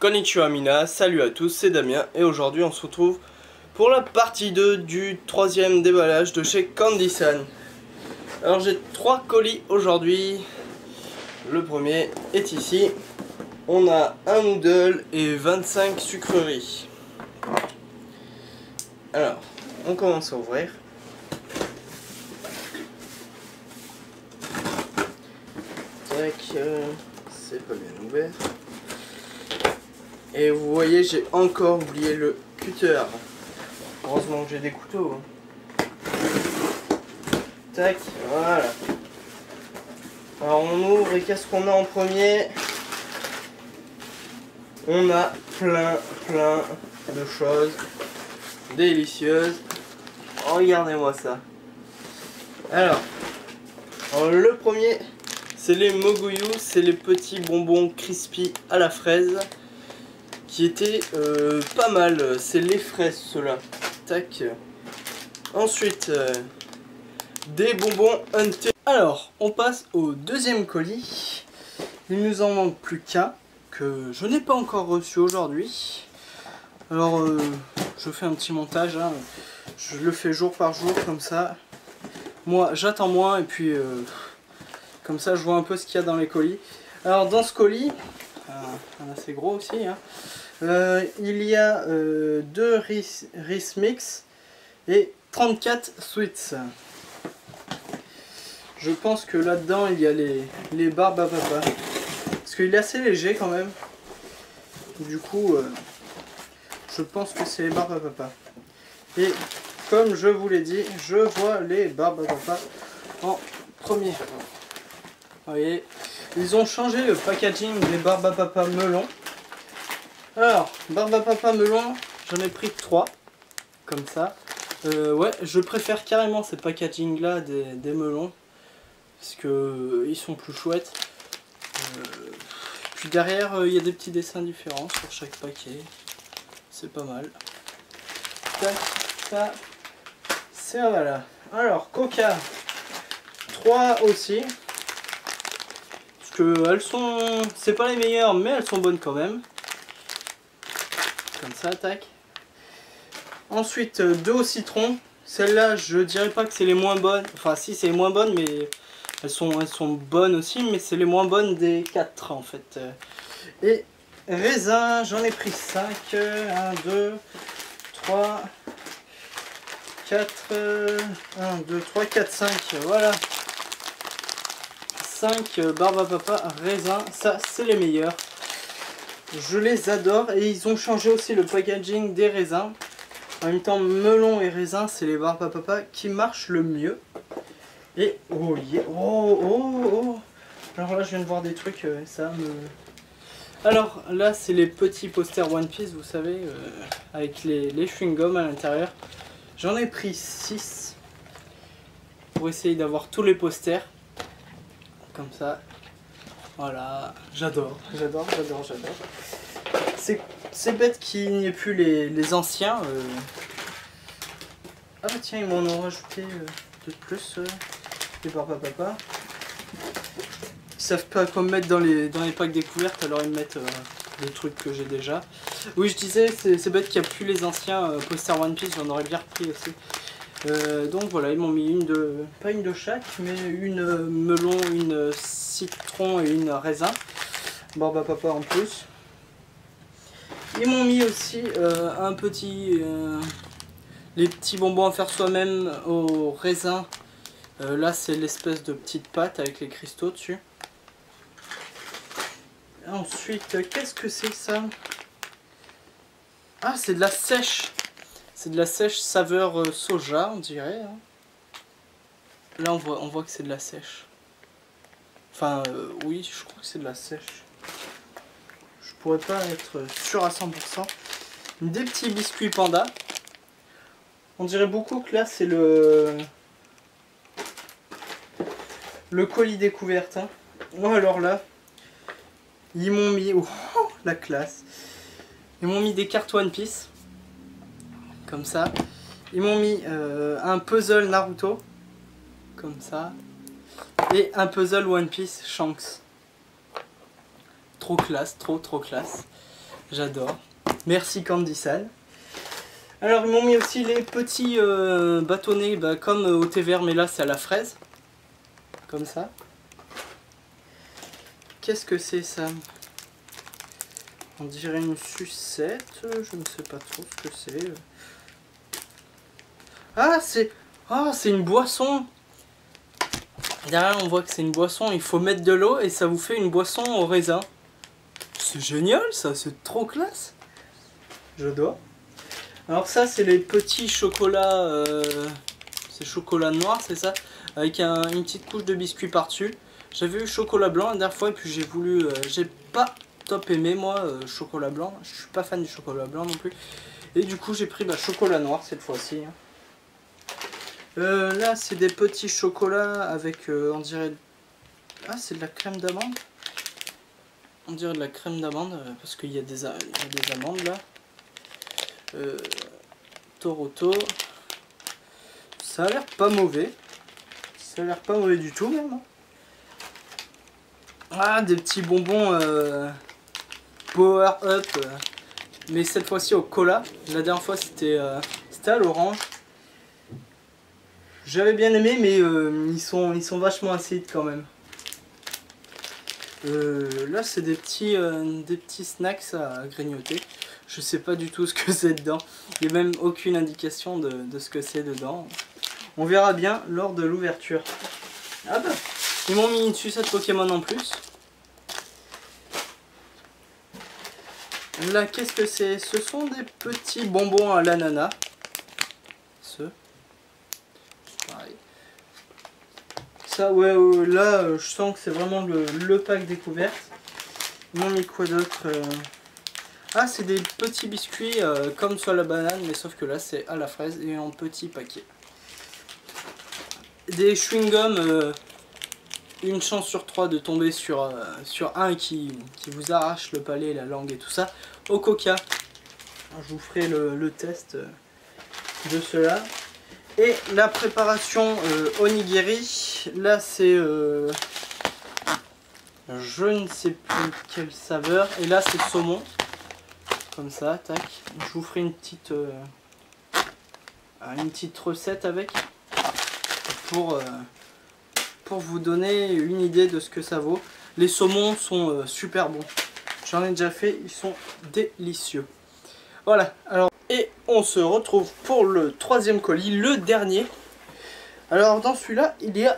Konnichiwa Mina, salut à tous, c'est Damien et aujourd'hui on se retrouve pour la partie 2 du troisième déballage de chez Candysan. Alors j'ai 3 colis aujourd'hui. Le premier est ici. On a un noodle et 25 sucreries. Alors, on commence à ouvrir. Tac, c'est pas bien ouvert. Et vous voyez, j'ai encore oublié le cutter. Heureusement que j'ai des couteaux. Tac, voilà. Alors on ouvre et qu'est-ce qu'on a en premier? On a plein de choses délicieuses. Regardez-moi ça. Alors le premier, c'est les Moguyu, c'est les petits bonbons crispy à la fraise. Qui étaient pas mal, c'est les fraises ceux-là. Tac. Ensuite, des bonbons Hunter. Alors, on passe au deuxième colis. Il nous en manque plus qu'un, que je n'ai pas encore reçu aujourd'hui. Alors, je fais un petit montage, hein. Je le fais jour par jour, comme ça. Moi, j'attends moins, et puis, comme ça, je vois un peu ce qu'il y a dans les colis. Alors, dans ce colis, un assez gros aussi, hein. Il y a 2 Reese Mix et 34 Sweets. Je pense que là-dedans il y a les barbes à papa. Parce qu'il est assez léger quand même. Du coup, je pense que c'est les barbes à papa. Et comme je vous l'ai dit, je vois les barbes à papa en premier. Vous voyez, ils ont changé le packaging des barbes à papa melon. Alors, barbe à papa melon, j'en ai pris 3, comme ça. Ouais, je préfère carrément ces packaging là des melons, parce que ils sont plus chouettes. Puis derrière, il y a des petits dessins différents sur chaque paquet. C'est pas mal. Tac, ça, c'est voilà. Alors, Coca, 3 aussi. Parce que elles sont, c'est pas les meilleures, mais elles sont bonnes quand même. Comme ça, tac. Ensuite, 2 au citron. Celles-là, je dirais pas que c'est les moins bonnes. Enfin, si, c'est les moins bonnes, mais elles sont bonnes aussi. Mais c'est les moins bonnes des 4 en fait. Et raisin, j'en ai pris 5. 1, 2, 3, 4. 1, 2, 3, 4, 5. Voilà. 5 barbe à papa, raisin. Ça, c'est les meilleurs. Je les adore et ils ont changé aussi le packaging des raisins. En même temps, melon et raisin, c'est les barbes à papa qui marchent le mieux. Et oh yeah, oh. Alors là, je viens de voir des trucs, ça me... Alors là, c'est les petits posters One Piece, vous savez, avec les chewing-gums à l'intérieur. J'en ai pris 6 pour essayer d'avoir tous les posters. Comme ça. Voilà, j'adore. C'est bête qu'il n'y ait plus les anciens. Ah bah tiens, ils m'en ont rajouté de plus, les barbes à papa. Ils savent pas quoi me mettre dans les packs découvertes, alors ils me mettent des trucs que j'ai déjà. Oui, je disais, c'est bête qu'il n'y a plus les anciens posters One Piece, j'en aurais bien repris aussi. Donc voilà, ils m'ont mis une de, pas une de chaque, mais une melon, une citron et une raisin. Barbe à papa en plus. Ils m'ont mis aussi un petit, les petits bonbons à faire soi-même au raisin. Là c'est l'espèce de petite pâte avec les cristaux dessus. Ensuite, qu'est-ce que c'est ça? Ah, c'est de la sèche. C'est de la sèche saveur soja, on dirait. Hein. Là, on voit que c'est de la sèche. Enfin, oui, je crois que c'est de la sèche. Je pourrais pas être sûr à 100%. Des petits biscuits panda. On dirait beaucoup que là, c'est le colis découverte. Hein. Oh, alors là, ils m'ont mis... Oh, la classe. Ils m'ont mis des cartes One Piece. Comme ça. Ils m'ont mis un puzzle Naruto. Comme ça. Et un puzzle One Piece Shanks. Trop classe, trop classe. J'adore. Merci Candy-san. Alors ils m'ont mis aussi les petits bâtonnets comme au thé vert, mais là c'est à la fraise. Comme ça. Qu'est-ce que c'est ça? On dirait une sucette, je ne sais pas trop ce que c'est. Ah, c'est une boisson. Derrière, on voit que c'est une boisson. Il faut mettre de l'eau et ça vous fait une boisson au raisin. C'est génial, ça, c'est trop classe. J'adore. Alors ça, c'est les petits chocolats. C'est chocolat noir, c'est ça? Avec une petite couche de biscuit par-dessus. J'avais eu chocolat blanc la dernière fois et puis j'ai voulu... j'ai pas top aimé moi, chocolat blanc. Je suis pas fan du chocolat blanc non plus. Et du coup j'ai pris chocolat noir cette fois-ci. Là c'est des petits chocolats avec on dirait... Ah c'est de la crème d'amande. On dirait de la crème d'amande parce qu'il y a des amandes là. Toroto. Ça a l'air pas mauvais. Ça a l'air pas mauvais du tout même. Ah, des petits bonbons Power Up, mais cette fois-ci au cola. La dernière fois c'était à l'orange. J'avais bien aimé, mais ils sont vachement acides quand même. Là c'est des petits snacks à grignoter. Je sais pas du tout ce que c'est dedans. Il n'y a même aucune indication de ce que c'est dedans. On verra bien lors de l'ouverture. Ah bah, ils m'ont mis une sucette Pokémon en plus. Là, qu'est-ce que c'est? Ce sont des petits bonbons à l'ananas. Pareil. Ça, ouais, là, je sens que c'est vraiment le pack découverte. Ils m'ont mis quoi d'autre? Ah, c'est des petits biscuits comme sur la banane, mais sauf que là, c'est à la fraise et en petit paquet. Des chewing-gums, une chance sur 3 de tomber sur un qui vous arrache le palais, la langue et tout ça. Au coca, je vous ferai le test de cela. Et la préparation onigiri, là c'est je ne sais plus quelle saveur. Et là c'est saumon, comme ça, tac. Je vous ferai une petite recette avec pour vous donner une idée de ce que ça vaut. Les saumons sont super bons. J'en ai déjà fait, ils sont délicieux. Voilà, alors, et on se retrouve pour le troisième colis, le dernier. Alors dans celui-là, il y a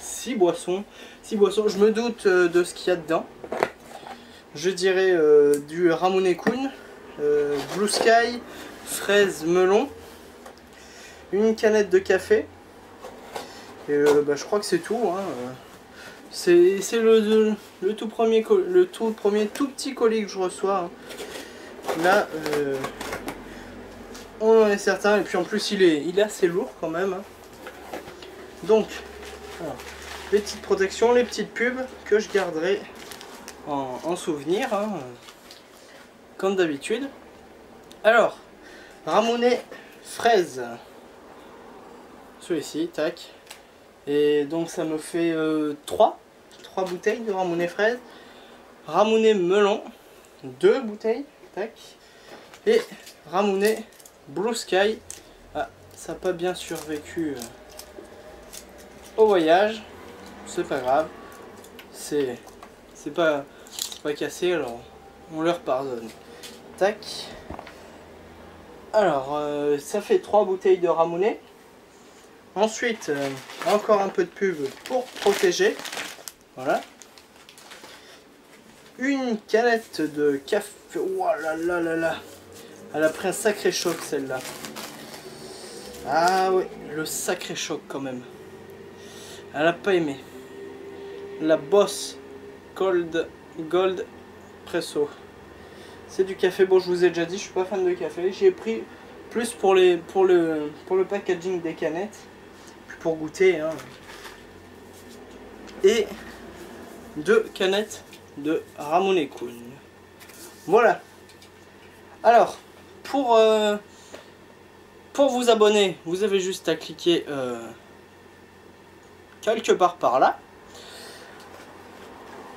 6 boissons. 6 boissons, je me doute de ce qu'il y a dedans. Je dirais du Ramune Kun, Blue Sky, fraise melon, une canette de café. Et je crois que c'est tout. Hein. C'est le tout premier tout petit colis que je reçois. Hein. Là, on en est certain. Et puis en plus, il est assez lourd quand même. Hein. Donc, alors, les petites protections, les petites pubs que je garderai en souvenir. Hein, comme d'habitude. Alors, Ramune fraise. Celui-ci, tac. Et donc ça me fait 3 bouteilles de Ramune fraise. Ramune melon, 2 bouteilles, tac. Et Ramune Blue Sky. Ah, ça n'a pas bien survécu au voyage. C'est pas grave. C'est pas cassé, alors on leur pardonne. Tac. Alors, ça fait 3 bouteilles de Ramune. Ensuite, encore un peu de pub pour protéger. Voilà. Une canette de café. Oh là là là là. Elle a pris un sacré choc celle-là. Ah oui, le sacré choc quand même. Elle a pas aimé. La Boss Gold Presso. C'est du café. Bon, je vous ai déjà dit, je suis pas fan de café. J'ai pris plus pour le packaging des canettes. Pour goûter hein. Et 2 canettes de Ramune Kun. Voilà. Alors pour vous abonner, vous avez juste à cliquer quelque part par là.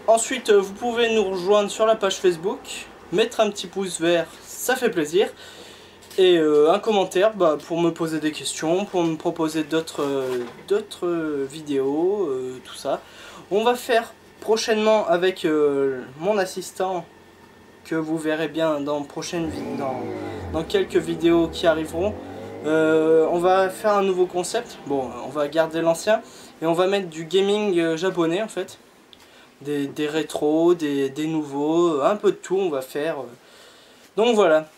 Ensuite vous pouvez nous rejoindre sur la page Facebook. mettre un petit pouce vert, ça fait plaisir. Et un commentaire pour me poser des questions, pour me proposer d'autres vidéos, tout ça. On va faire prochainement avec mon assistant, que vous verrez bien dans quelques vidéos qui arriveront. On va faire un nouveau concept. Bon, on va garder l'ancien et on va mettre du gaming japonais en fait. Des rétros, des nouveaux, un peu de tout on va faire. Donc voilà.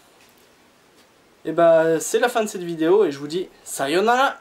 Et c'est la fin de cette vidéo et je vous dis sayonara.